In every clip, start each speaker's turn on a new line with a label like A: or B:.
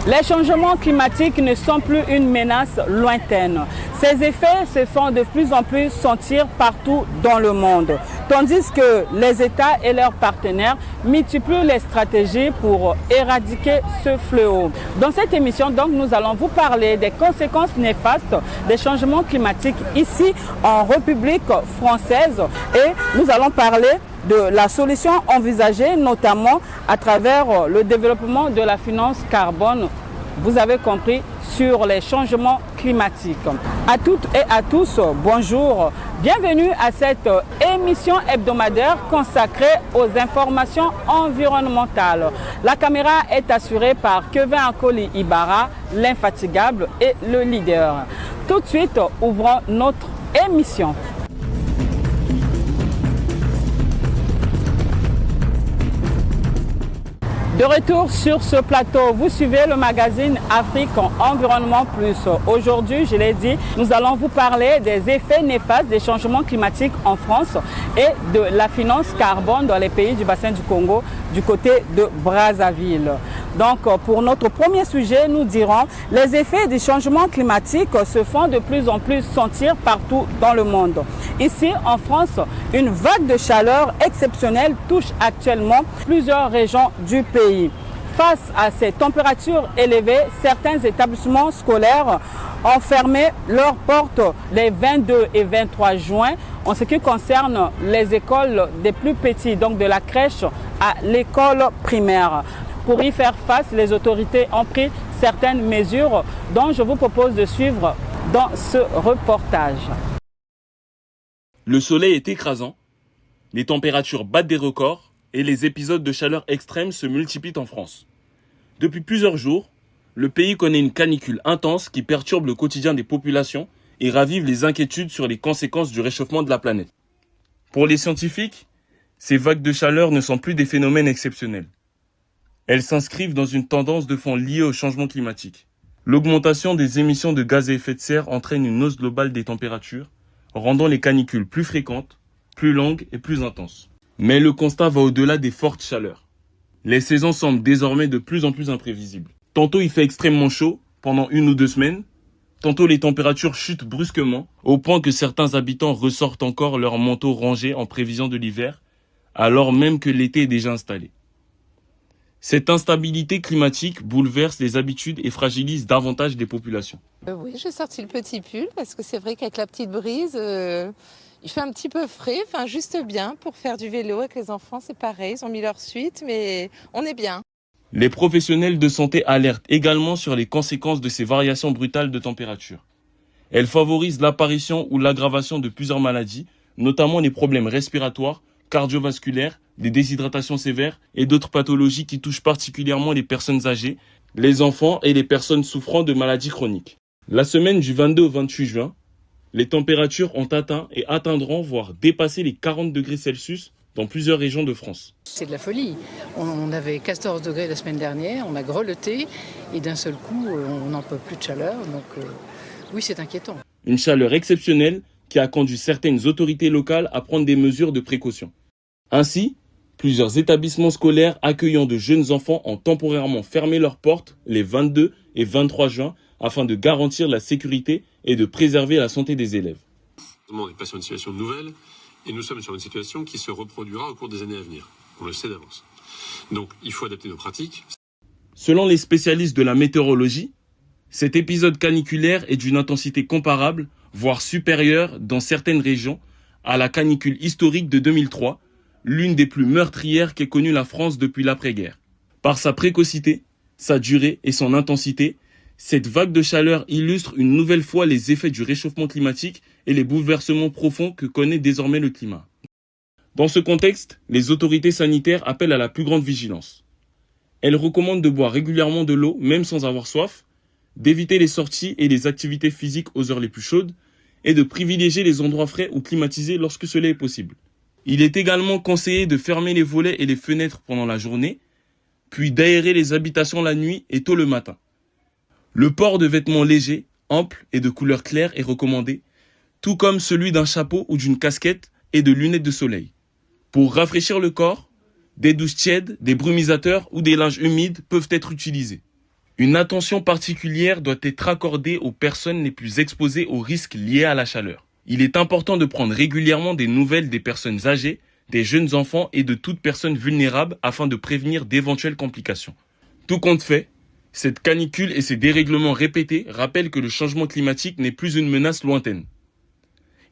A: Les changements climatiques ne sont plus une menace lointaine. Ces effets se font de plus en plus sentir partout dans le monde, tandis que les États et leurs partenaires multiplient les stratégies pour éradiquer ce fléau. Dans cette émission, donc, nous allons vous parler des conséquences néfastes des changements climatiques ici en République française et nous allons parler de la solution envisagée, notamment à travers le développement de la finance carbone. Vous avez compris, sur les changements climatiques. À toutes et à tous, bonjour. Bienvenue à cette émission hebdomadaire consacrée aux informations environnementales. La caméra est assurée par Kevin Akoli Ibarra, l'infatigable et le leader. Tout de suite, ouvrons notre émission. De retour sur ce plateau, vous suivez le magazine Afrique Environnement Plus. Aujourd'hui, je l'ai dit, nous allons vous parler des effets néfastes des changements climatiques en France et de la finance carbone dans les pays du bassin du Congo, du côté de Brazzaville. Donc, pour notre premier sujet, nous dirons les effets des changements climatiques se font de plus en plus sentir partout dans le monde. Ici, en France, une vague de chaleur exceptionnelle touche actuellement plusieurs régions du pays. Face à ces températures élevées, certains établissements scolaires ont fermé leurs portes les 22 et 23 juin en ce qui concerne les écoles des plus petits, donc de la crèche à l'école primaire. Pour y faire face, les autorités ont pris certaines mesures dont je vous propose de suivre dans ce reportage.
B: Le soleil est écrasant, les températures battent des records et les épisodes de chaleur extrême se multiplient en France. Depuis plusieurs jours, le pays connaît une canicule intense qui perturbe le quotidien des populations et ravive les inquiétudes sur les conséquences du réchauffement de la planète. Pour les scientifiques, ces vagues de chaleur ne sont plus des phénomènes exceptionnels. Elles s'inscrivent dans une tendance de fond liée au changement climatique. L'augmentation des émissions de gaz à effet de serre entraîne une hausse globale des températures, rendant les canicules plus fréquentes, plus longues et plus intenses. Mais le constat va au-delà des fortes chaleurs. Les saisons semblent désormais de plus en plus imprévisibles. Tantôt il fait extrêmement chaud, pendant 1 ou 2 semaines, tantôt les températures chutent brusquement, au point que certains habitants ressortent encore leurs manteaux rangés en prévision de l'hiver, alors même que l'été est déjà installé. Cette instabilité climatique bouleverse les habitudes et fragilise davantage les populations.
C: Oui, j'ai sorti le petit pull parce que c'est vrai qu'avec la petite brise, il fait un petit peu frais, enfin juste bien pour faire du vélo avec les enfants, c'est pareil, ils ont mis leur suite, mais on est bien.
B: Les professionnels de santé alertent également sur les conséquences de ces variations brutales de température. Elles favorisent l'apparition ou l'aggravation de plusieurs maladies, notamment les problèmes respiratoires, cardiovasculaires, des déshydratations sévères et d'autres pathologies qui touchent particulièrement les personnes âgées, les enfants et les personnes souffrant de maladies chroniques. La semaine du 22 au 28 juin, les températures ont atteint et atteindront, voire dépassé les 40 degrés Celsius dans plusieurs régions de France.
D: C'est de la folie. On avait 14 degrés la semaine dernière, on a grelotté et d'un seul coup, on n'en peut plus de chaleur. Donc oui, c'est inquiétant.
B: Une chaleur exceptionnelle qui a conduit certaines autorités locales à prendre des mesures de précaution. Ainsi, plusieurs établissements scolaires accueillant de jeunes enfants ont temporairement fermé leurs portes les 22 et 23 juin afin de garantir la sécurité et de préserver la santé des élèves.
E: On n'est pas sur une situation nouvelle et nous sommes sur une situation qui se reproduira au cours des années à venir. On le sait d'avance. Donc il faut adapter nos pratiques.
B: Selon les spécialistes de la météorologie, cet épisode caniculaire est d'une intensité comparable, voire supérieure dans certaines régions, à la canicule historique de 2003, l'une des plus meurtrières qu'ait connue la France depuis l'après-guerre. Par sa précocité, sa durée et son intensité, cette vague de chaleur illustre une nouvelle fois les effets du réchauffement climatique et les bouleversements profonds que connaît désormais le climat. Dans ce contexte, les autorités sanitaires appellent à la plus grande vigilance. Elles recommandent de boire régulièrement de l'eau, même sans avoir soif, d'éviter les sorties et les activités physiques aux heures les plus chaudes, et de privilégier les endroits frais ou climatisés lorsque cela est possible. Il est également conseillé de fermer les volets et les fenêtres pendant la journée, puis d'aérer les habitations la nuit et tôt le matin. Le port de vêtements légers, amples et de couleur claire est recommandé, tout comme celui d'un chapeau ou d'une casquette et de lunettes de soleil. Pour rafraîchir le corps, des douches tièdes, des brumisateurs ou des linges humides peuvent être utilisés. Une attention particulière doit être accordée aux personnes les plus exposées aux risques liés à la chaleur. Il est important de prendre régulièrement des nouvelles des personnes âgées, des jeunes enfants et de toute personne vulnérable afin de prévenir d'éventuelles complications. Tout compte fait, cette canicule et ces dérèglements répétés rappellent que le changement climatique n'est plus une menace lointaine.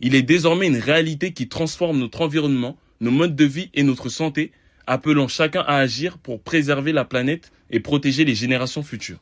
B: Il est désormais une réalité qui transforme notre environnement, nos modes de vie et notre santé, appelant chacun à agir pour préserver la planète et protéger les générations futures.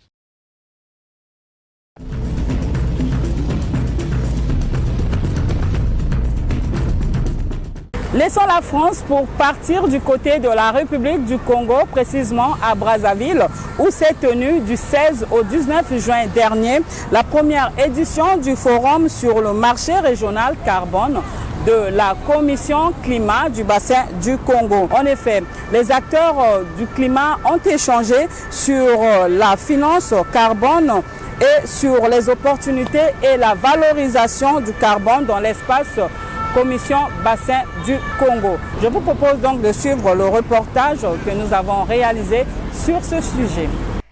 A: Laissons la France pour partir du côté de la République du Congo, précisément à Brazzaville, où s'est tenue du 16 au 19 juin dernier la première édition du Forum sur le marché régional carbone de la Commission climat du bassin du Congo. En effet, les acteurs du climat ont échangé sur la finance carbone et sur les opportunités et la valorisation du carbone dans l'espace Commission bassin du Congo. Je vous propose donc de suivre le reportage que nous avons réalisé sur ce sujet.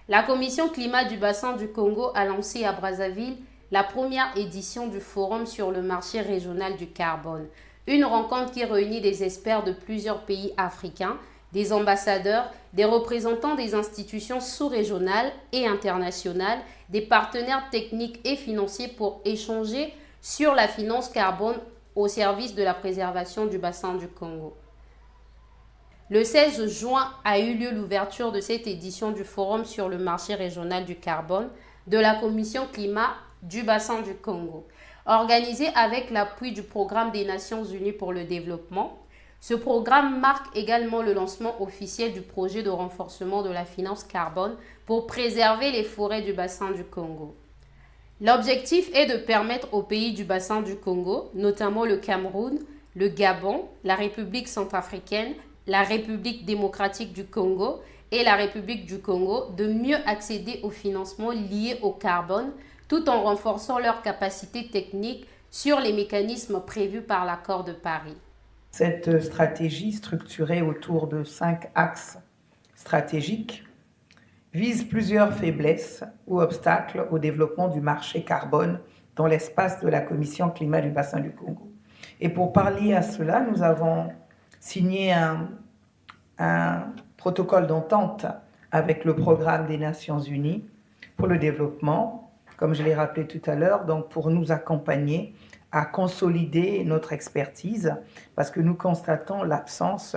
F: La Commission climat du bassin du Congo a lancé à Brazzaville la première édition du Forum sur le marché régional du carbone. Une rencontre qui réunit des experts de plusieurs pays africains, des ambassadeurs, des représentants des institutions sous-régionales et internationales, des partenaires techniques et financiers pour échanger sur la finance carbone au service de la préservation du bassin du Congo. Le 16 juin a eu lieu l'ouverture de cette édition du Forum sur le marché régional du carbone de la Commission climat du bassin du Congo. Organisé avec l'appui du Programme des Nations Unies pour le développement, ce programme marque également le lancement officiel du projet de renforcement de la finance carbone pour préserver les forêts du bassin du Congo. L'objectif est de permettre aux pays du bassin du Congo, notamment le Cameroun, le Gabon, la République centrafricaine, la République démocratique du Congo et la République du Congo, de mieux accéder aux financements liés au carbone, tout en renforçant leurs capacités techniques sur les mécanismes prévus par l'accord de Paris.
G: Cette stratégie, structurée autour de 5 axes stratégiques, vise plusieurs faiblesses ou obstacles au développement du marché carbone dans l'espace de la Commission climat du bassin du Congo. Et pour pallier à cela, nous avons signé un protocole d'entente avec le Programme des Nations Unies pour le développement, comme je l'ai rappelé tout à l'heure, donc pour nous accompagner à consolider notre expertise, parce que nous constatons l'absence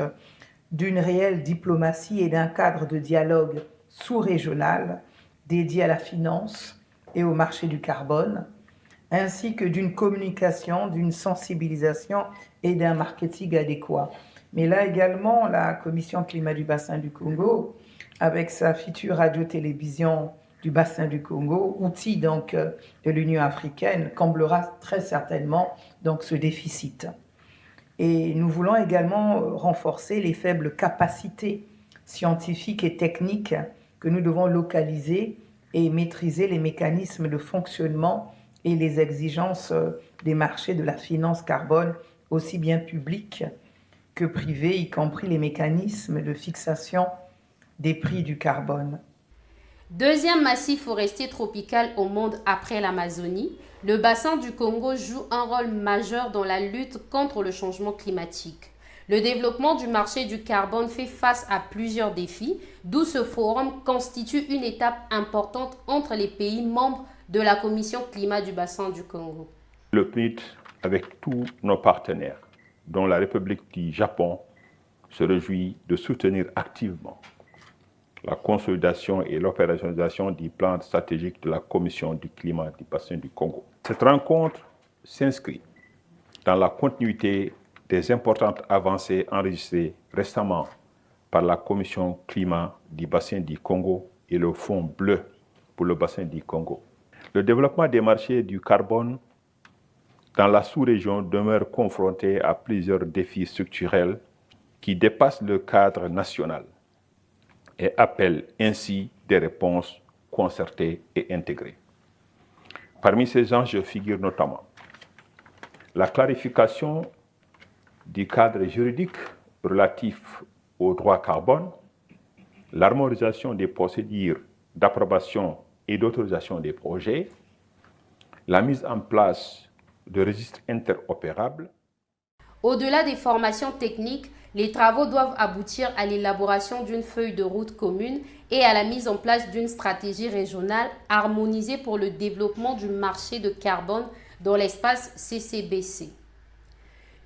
G: d'une réelle diplomatie et d'un cadre de dialogue sous-régional dédié à la finance et au marché du carbone, ainsi que d'une communication, d'une sensibilisation et d'un marketing adéquat. Mais là également, la Commission climat du bassin du Congo, avec sa future radio-télévision du bassin du Congo, outil donc de l'Union africaine, comblera très certainement donc ce déficit. Et nous voulons également renforcer les faibles capacités scientifiques et techniques que nous devons localiser et maîtriser les mécanismes de fonctionnement et les exigences des marchés de la finance carbone, aussi bien publics que privés, y compris les mécanismes de fixation des prix du carbone.
F: Deuxième massif forestier tropical au monde après l'Amazonie, le bassin du Congo joue un rôle majeur dans la lutte contre le changement climatique. Le développement du marché du carbone fait face à plusieurs défis, d'où ce forum constitue une étape importante entre les pays membres de la Commission climat du bassin du Congo.
H: Le PNUD, avec tous nos partenaires, dont la République du Japon, se réjouit de soutenir activement la consolidation et l'opérationnalisation du plan stratégique de la Commission du climat du bassin du Congo. Cette rencontre s'inscrit dans la continuité des importantes avancées enregistrées récemment par la Commission climat du bassin du Congo et le Fonds bleu pour le bassin du Congo. Le développement des marchés du carbone dans la sous-région demeure confronté à plusieurs défis structurels qui dépassent le cadre national. et appelle ainsi des réponses concertées et intégrées. Parmi ces enjeux figurent notamment la clarification du cadre juridique relatif au droit carbone, l'harmonisation des procédures d'approbation et d'autorisation des projets, la mise en place de registres interopérables.
F: Au-delà des formations techniques, les travaux doivent aboutir à l'élaboration d'une feuille de route commune et à la mise en place d'une stratégie régionale harmonisée pour le développement du marché de carbone dans l'espace CCBC.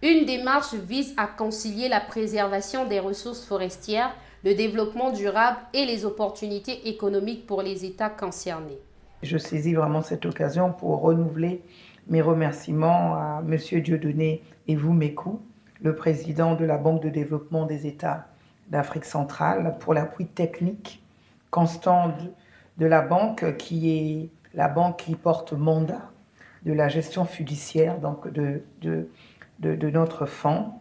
F: Une démarche vise à concilier la préservation des ressources forestières, le développement durable et les opportunités économiques pour les États concernés.
G: Je saisis vraiment cette occasion pour renouveler mes remerciements à M. Dieudonné Evoumekou, le président de la Banque de développement des États d'Afrique centrale, pour l'appui technique constant de la banque, qui est la banque qui porte mandat de la gestion fiduciaire donc de notre fonds.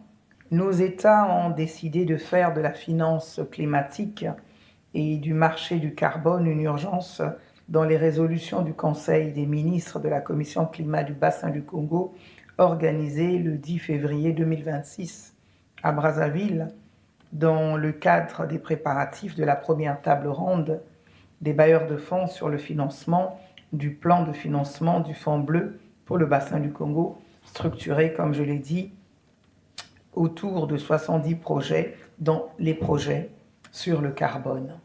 G: Nos États ont décidé de faire de la finance climatique et du marché du carbone une urgence dans les résolutions du Conseil des ministres de la Commission climat du bassin du Congo, organisée le 10 février 2026 à Brazzaville, dans le cadre des préparatifs de la première table ronde des bailleurs de fonds sur le financement du plan de financement du Fonds bleu pour le bassin du Congo, structuré, comme je l'ai dit, autour de 70 projets, dont les projets sur le carbone.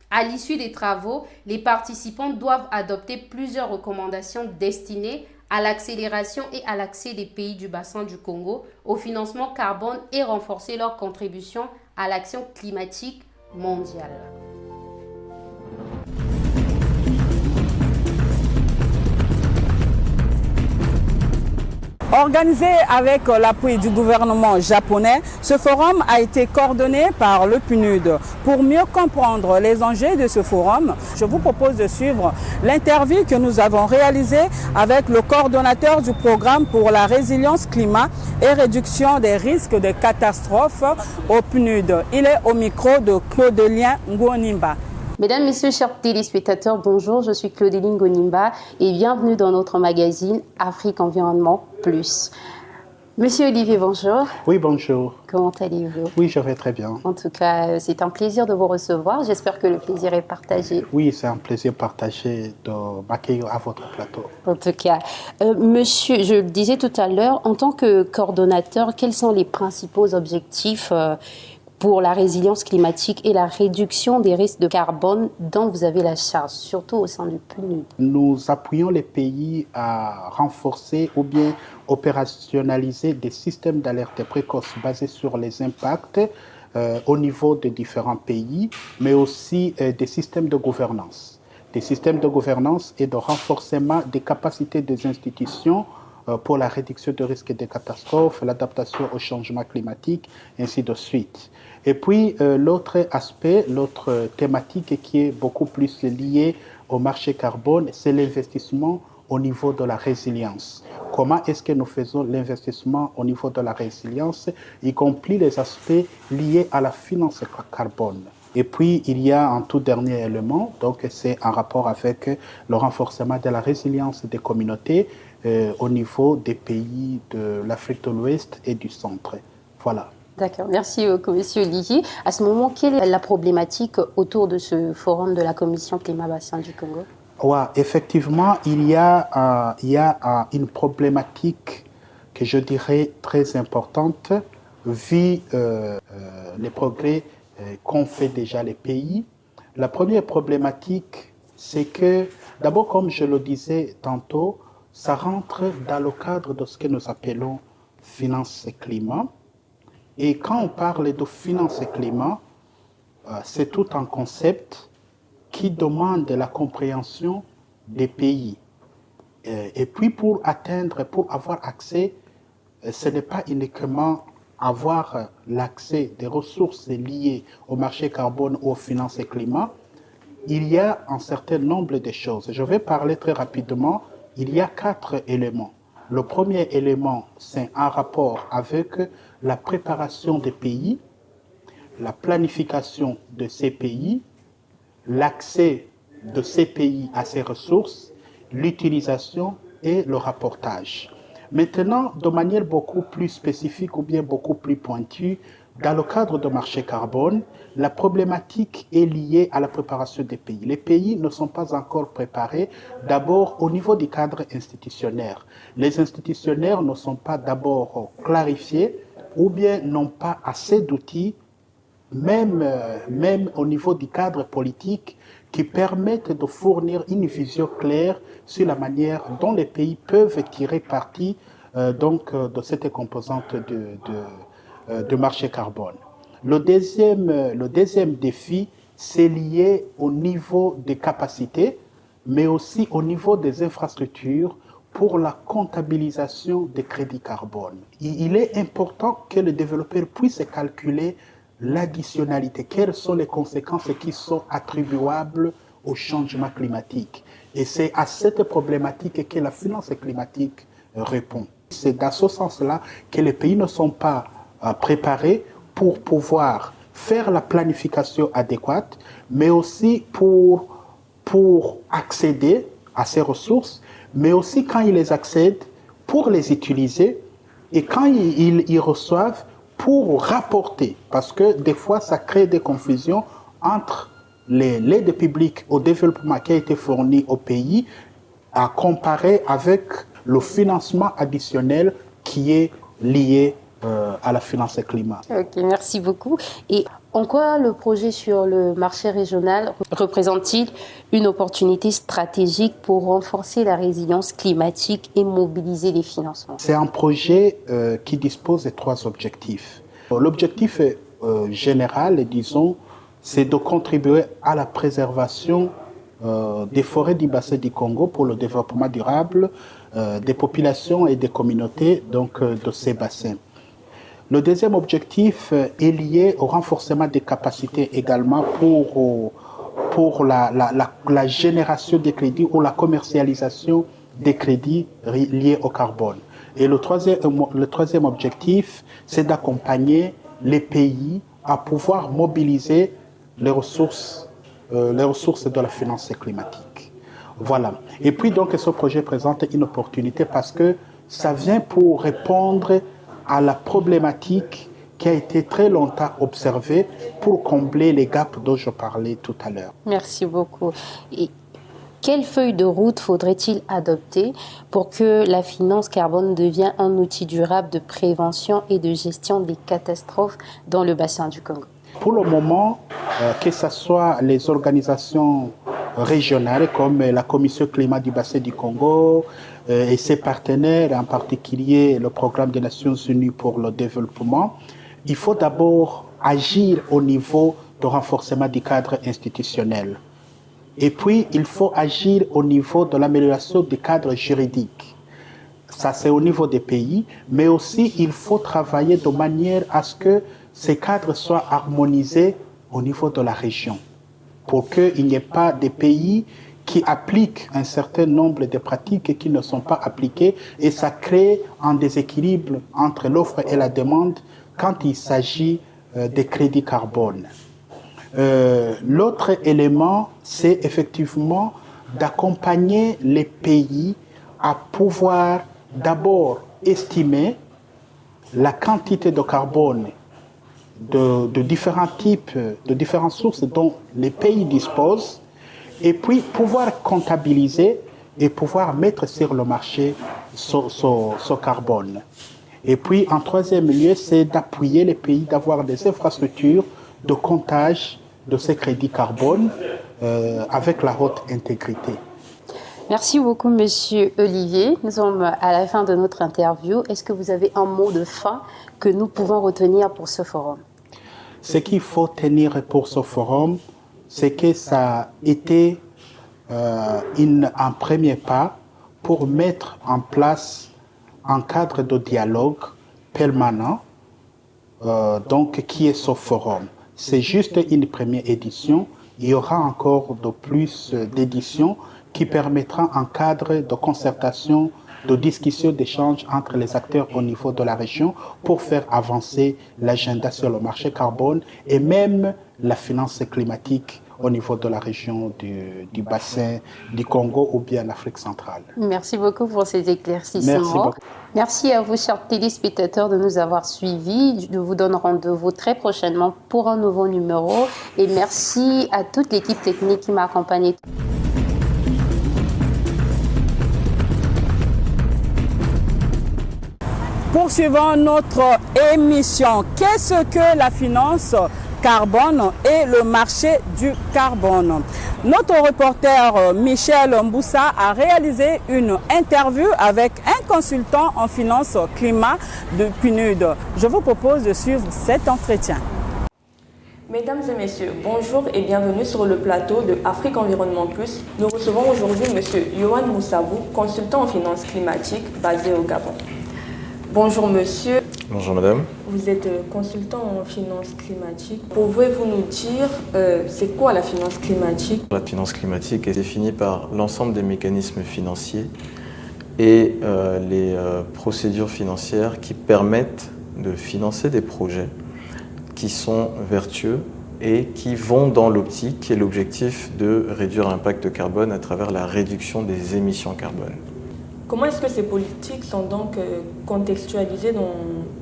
F: À l'issue des travaux, les participants doivent adopter plusieurs recommandations destinées à l'accélération et à l'accès des pays du bassin du Congo au financement carbone et renforcer leur contribution à l'action climatique mondiale.
A: Organisé avec l'appui du gouvernement japonais, ce forum a été coordonné par le PNUD. Pour mieux comprendre les enjeux de ce forum, je vous propose de suivre l'interview que nous avons réalisée avec le coordonnateur du programme pour la résilience climat et réduction des risques de catastrophes au PNUD. Il est au micro de Claudelien Ngonimba.
F: Mesdames, Messieurs, chers téléspectateurs, bonjour, je suis Claudeline Ngonimba et bienvenue dans notre magazine Afrique Environnement Plus. Monsieur Olivier, bonjour.
I: Oui, bonjour.
F: Comment allez-vous?
I: Oui, je vais très bien.
F: En tout cas, c'est un plaisir de vous recevoir. J'espère que le plaisir est partagé.
I: Oui, c'est un plaisir partagé de m'accueillir à votre plateau.
F: En tout cas, monsieur, je le disais tout à l'heure, en tant que coordonnateur, quels sont les principaux objectifs pour la résilience climatique et la réduction des risques de carbone dont vous avez la charge, surtout au sein du PNUD?
I: Nous appuyons les pays à renforcer ou bien opérationnaliser des systèmes d'alerte précoce basés sur les impacts au niveau des différents pays, mais aussi des systèmes de gouvernance. Des systèmes de gouvernance et de renforcement des capacités des institutions pour la réduction de risques de catastrophes, l'adaptation au changement climatique, ainsi de suite. Et puis, l'autre aspect, l'autre thématique qui est beaucoup plus liée au marché carbone, c'est l'investissement au niveau de la résilience. Comment est-ce que nous faisons l'investissement au niveau de la résilience, y compris les aspects liés à la finance carbone? Et puis, il y a un tout dernier élément, donc c'est en rapport avec le renforcement de la résilience des communautés au niveau des pays de l'Afrique de l'Ouest et du centre. Voilà.
F: D'accord, merci beaucoup, monsieur Olivier. À ce moment, quelle est la problématique autour de ce forum de la Commission Climat-Bassin du Congo?
I: Ouais, effectivement, il y a une problématique que je dirais très importante vu les progrès qu'ont fait déjà les pays. La première problématique, c'est que, d'abord, comme je le disais tantôt, ça rentre dans le cadre de ce que nous appelons finance et climat. Et quand on parle de finance et climat, c'est tout un concept qui demande la compréhension des pays. Et puis pour avoir accès, ce n'est pas uniquement avoir l'accès des ressources liées au marché carbone ou aux finances et climat, il y a un certain nombre de choses. Je vais parler très rapidement. Il y a 4 éléments. Le premier élément, c'est un rapport avec la préparation des pays. la planification de ces pays, l'accès de ces pays à ces ressources, l'utilisation et le rapportage. Maintenant, de manière beaucoup plus spécifique ou bien beaucoup plus pointue, dans le cadre du marché carbone, la problématique est liée à la préparation des pays. Les pays ne sont pas encore préparés, d'abord au niveau du cadre institutionnel. Les institutionnels ne sont pas d'abord clarifiés ou bien n'ont pas assez d'outils, même au niveau du cadre politique, qui permettent de fournir une vision claire sur la manière dont les pays peuvent tirer parti de cette composante de marché carbone. Le deuxième défi, c'est lié au niveau des capacités, mais aussi au niveau des infrastructures pour la comptabilisation des crédits carbone. Il est important que le développeur puisse calculer l'additionnalité, quelles sont les conséquences qui sont attribuables au changement climatique. Et c'est à cette problématique que la finance climatique répond. C'est dans ce sens-là que les pays ne sont pas préparés pour pouvoir faire la planification adéquate, mais aussi pour accéder à ces ressources, mais aussi quand ils les accèdent, pour les utiliser, et quand ils reçoivent, pour rapporter, parce que des fois ça crée des confusions entre l'aide publique au développement qui a été fournie au pays à comparer avec le financement additionnel qui est lié à la finance et climat.
F: Ok, merci beaucoup. Et en quoi le projet sur le marché régional représente-t-il une opportunité stratégique pour renforcer la résilience climatique et mobiliser les financements?
I: C'est un projet qui dispose de 3 objectifs. L'objectif général, disons, c'est de contribuer à la préservation des forêts du bassin du Congo pour le développement durable des populations et des communautés de ces bassins. Le deuxième objectif est lié au renforcement des capacités également pour la génération des crédits ou la commercialisation des crédits liés au carbone. Et le troisième objectif, c'est d'accompagner les pays à pouvoir mobiliser les ressources de la finance climatique. Voilà. Et puis donc ce projet présente une opportunité parce que ça vient pour répondre à la problématique qui a été très longtemps observée pour combler les gaps dont je parlais tout à l'heure.
F: Merci beaucoup. Et quelle feuille de route faudrait-il adopter pour que la finance carbone devienne un outil durable de prévention et de gestion des catastrophes dans le bassin du Congo?
I: Pour le moment, que ce soit les organisations régionales comme la Commission climat du bassin du Congo et ses partenaires, en particulier le Programme des Nations Unies pour le développement, il faut d'abord agir au niveau de renforcement du cadre institutionnel. Et puis, il faut agir au niveau de l'amélioration du cadre juridique. Ça, c'est au niveau des pays, mais aussi il faut travailler de manière à ce que ces cadres soient harmonisés au niveau de la région, pour qu'il n'y ait pas des pays qui appliquent un certain nombre de pratiques qui ne sont pas appliquées, et ça crée un déséquilibre entre l'offre et la demande quand il s'agit des crédits carbone. L'autre élément, c'est effectivement d'accompagner les pays à pouvoir d'abord estimer la quantité de carbone de différents types, de différentes sources dont les pays disposent, et puis pouvoir comptabiliser et pouvoir mettre sur le marché ce carbone. Et puis, en troisième lieu, c'est d'appuyer les pays, d'avoir des infrastructures de comptage de ces crédits carbone avec la haute intégrité.
F: Merci beaucoup, Monsieur Olivier. Nous sommes à la fin de notre interview. Est-ce que vous avez un mot de fin que nous pouvons retenir pour ce forum?
I: Ce qu'il faut tenir pour ce forum, c'est que ça a été un premier pas pour mettre en place un cadre de dialogue permanent, qui est ce forum. C'est juste une première édition. Il y aura encore de plus d'éditions qui permettra un cadre de concertation, de discussion, d'échange entre les acteurs au niveau de la région pour faire avancer l'agenda sur le marché carbone et même la finance climatique au niveau de la région du bassin du Congo ou bien l'Afrique centrale.
F: Merci beaucoup pour ces éclaircissements.
I: Merci beaucoup.
F: Merci à vous, chers téléspectateurs, de nous avoir suivis. Je vous donne rendez-vous très prochainement pour un nouveau numéro. Et merci à toute l'équipe technique qui m'a accompagné.
A: Poursuivons notre émission. Qu'est-ce que la finance carbone et le marché du carbone? Notre reporter Michel Mboussa a réalisé une interview avec un consultant en finance climat de PNUD. Je vous propose de suivre cet entretien.
J: Mesdames et messieurs, bonjour et bienvenue sur le plateau de Afrique Environnement Plus. Nous recevons aujourd'hui M. Yohan Moussabou, consultant en finance climatique basé au Gabon. Bonjour monsieur.
K: Bonjour madame.
J: Vous êtes consultant en finance climatique. Pouvez-vous nous dire c'est quoi la finance climatique?
K: La finance climatique est définie par l'ensemble des mécanismes financiers et les procédures financières qui permettent de financer des projets qui sont vertueux et qui vont dans l'optique et l'objectif de réduire l'impact carbone à travers la réduction des émissions carbone.
J: Comment est-ce que ces politiques sont donc contextualisées dans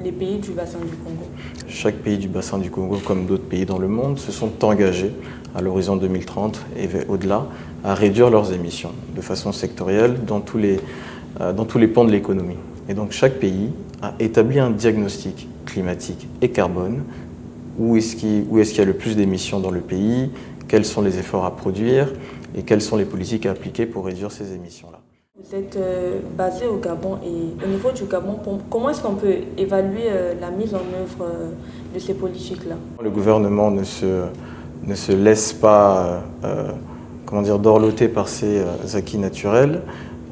J: les pays du bassin du Congo?
K: Chaque pays du bassin du Congo, comme d'autres pays dans le monde, se sont engagés à l'horizon 2030 et au-delà à réduire leurs émissions de façon sectorielle dans tous les pans de l'économie. Et donc chaque pays a établi un diagnostic climatique et carbone. Où est-ce qu'il y a le plus d'émissions dans le pays? Quels sont les efforts à produire? Et quelles sont les politiques à appliquer pour réduire ces émissions-là?
J: Vous êtes basé au Gabon et au niveau du Gabon, comment est-ce qu'on peut évaluer la mise en œuvre de ces politiques-là?
K: Le gouvernement ne se laisse pas dorloter par ses acquis naturels.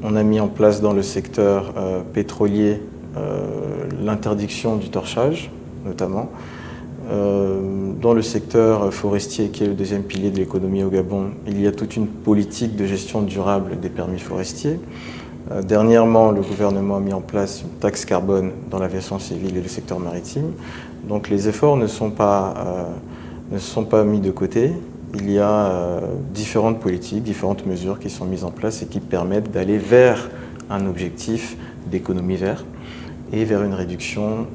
K: On a mis en place dans le secteur pétrolier l'interdiction du torchage, notamment. Dans le secteur forestier, qui est le deuxième pilier de l'économie au Gabon, il y a toute une politique de gestion durable des permis forestiers. Dernièrement, le gouvernement a mis en place une taxe carbone dans l'aviation civile et le secteur maritime. Donc les efforts ne sont pas mis de côté. Il y a différentes politiques, différentes mesures qui sont mises en place et qui permettent d'aller vers un objectif d'économie verte et vers une réduction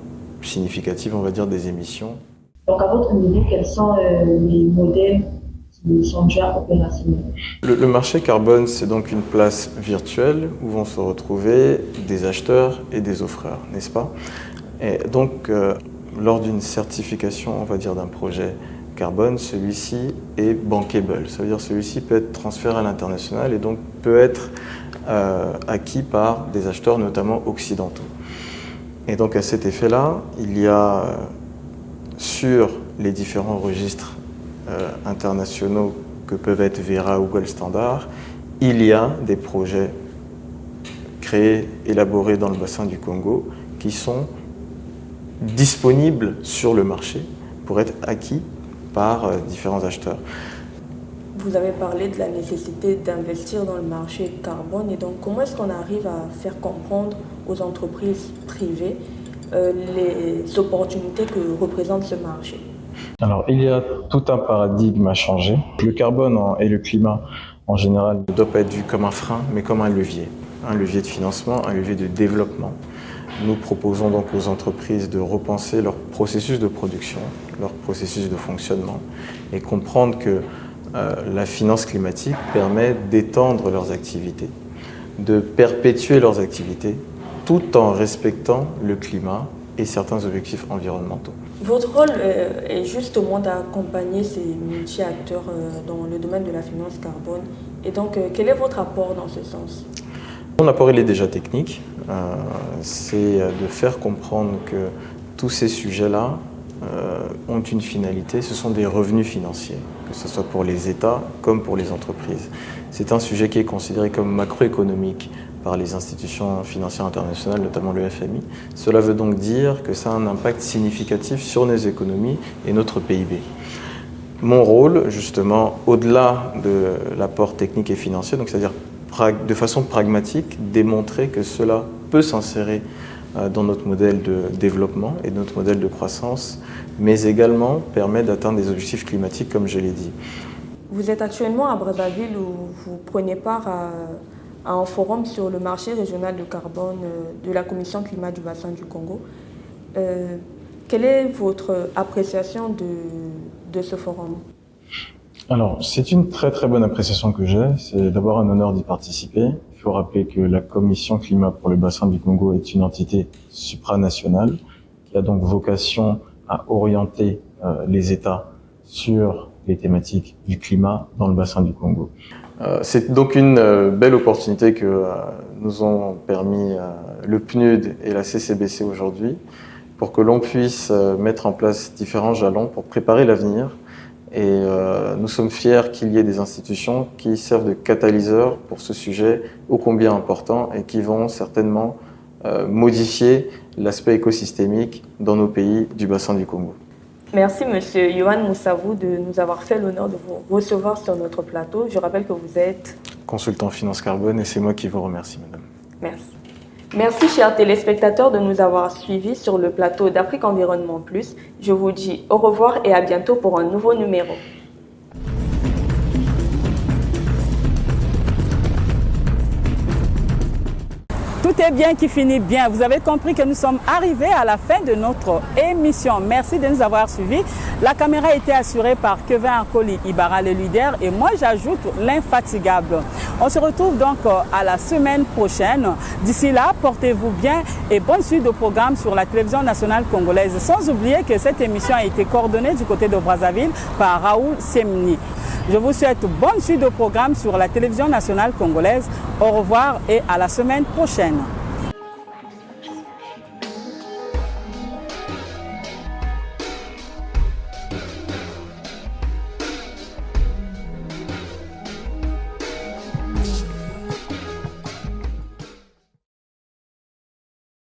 K: significative, on va dire, des émissions.
L: Donc, à votre niveau, quels sont les modèles qui sont déjà opérationnels?
K: Le marché carbone, c'est donc une place virtuelle où vont se retrouver des acheteurs et des offreurs, n'est-ce pas? Et donc, lors d'une certification, on va dire, d'un projet carbone, celui-ci est bankable. Ça veut dire que celui-ci peut être transféré à l'international et donc peut être acquis par des acheteurs, notamment occidentaux. Et donc, à cet effet-là, il y a sur les différents registres internationaux que peuvent être Verra ou Gold Standard, il y a des projets créés, élaborés dans le bassin du Congo qui sont disponibles sur le marché pour être acquis par différents acheteurs.
J: Vous avez parlé de la nécessité d'investir dans le marché carbone et donc comment est-ce qu'on arrive à faire comprendre aux entreprises privées les opportunités que représente ce marché?
K: Alors, il y a tout un paradigme à changer. Le carbone et le climat, en général, ne doit pas être vu comme un frein, mais comme un levier de financement, un levier de développement. Nous proposons donc aux entreprises de repenser leur processus de production, leur processus de fonctionnement, et comprendre que la finance climatique permet d'étendre leurs activités, de perpétuer leurs activités, tout en respectant le climat et certains objectifs environnementaux.
J: Votre rôle est justement d'accompagner ces multi-acteurs dans le domaine de la finance carbone. Et donc, quel est votre apport dans ce sens?
K: Mon apport, il est déjà technique. C'est de faire comprendre que tous ces sujets-là ont une finalité, ce sont des revenus financiers, que ce soit pour les États comme pour les entreprises. C'est un sujet qui est considéré comme macroéconomique par les institutions financières internationales, notamment le FMI. Cela veut donc dire que ça a un impact significatif sur nos économies et notre PIB. Mon rôle, justement, au-delà de l'apport technique et financier, donc c'est-à-dire de façon pragmatique, démontrer que cela peut s'insérer dans notre modèle de développement et notre modèle de croissance, mais également permet d'atteindre des objectifs climatiques, comme je l'ai dit.
J: Vous êtes actuellement à Brazzaville où vous prenez part à un forum sur le marché régional de carbone de la Commission climat du bassin du Congo. Quelle est votre appréciation de ce forum ?
K: Alors, c'est une très très bonne appréciation que j'ai. C'est d'abord un honneur d'y participer. Il faut rappeler que la Commission climat pour le bassin du Congo est une entité supranationale qui a donc vocation à orienter les États sur les thématiques du climat dans le bassin du Congo. C'est donc une belle opportunité que nous ont permis le PNUD et la CCBC aujourd'hui pour que l'on puisse mettre en place différents jalons pour préparer l'avenir. Et nous sommes fiers qu'il y ait des institutions qui servent de catalyseurs pour ce sujet ô combien important et qui vont certainement modifier l'aspect écosystémique dans nos pays du bassin du Congo.
J: Merci Monsieur Yohan Moussavou de nous avoir fait l'honneur de vous recevoir sur notre plateau. Je rappelle que vous êtes
K: consultant en finance carbone et c'est moi qui vous remercie, madame.
J: Merci. Merci chers téléspectateurs de nous avoir suivis sur le plateau d'Afrique Environnement Plus. Je vous dis au revoir et à bientôt pour un nouveau numéro.
A: Tout est bien qui finit bien. Vous avez compris que nous sommes arrivés à la fin de notre émission. Merci de nous avoir suivis. La caméra a été assurée par Kevin Ankoli Ibarra, le leader, et moi j'ajoute l'infatigable. On se retrouve donc à la semaine prochaine. D'ici là, portez-vous bien et bonne suite de programme sur la télévision nationale congolaise. Sans oublier que cette émission a été coordonnée du côté de Brazzaville par Raoul Semni. Je vous souhaite bonne suite de programme sur la télévision nationale congolaise. Au revoir et à la semaine prochaine.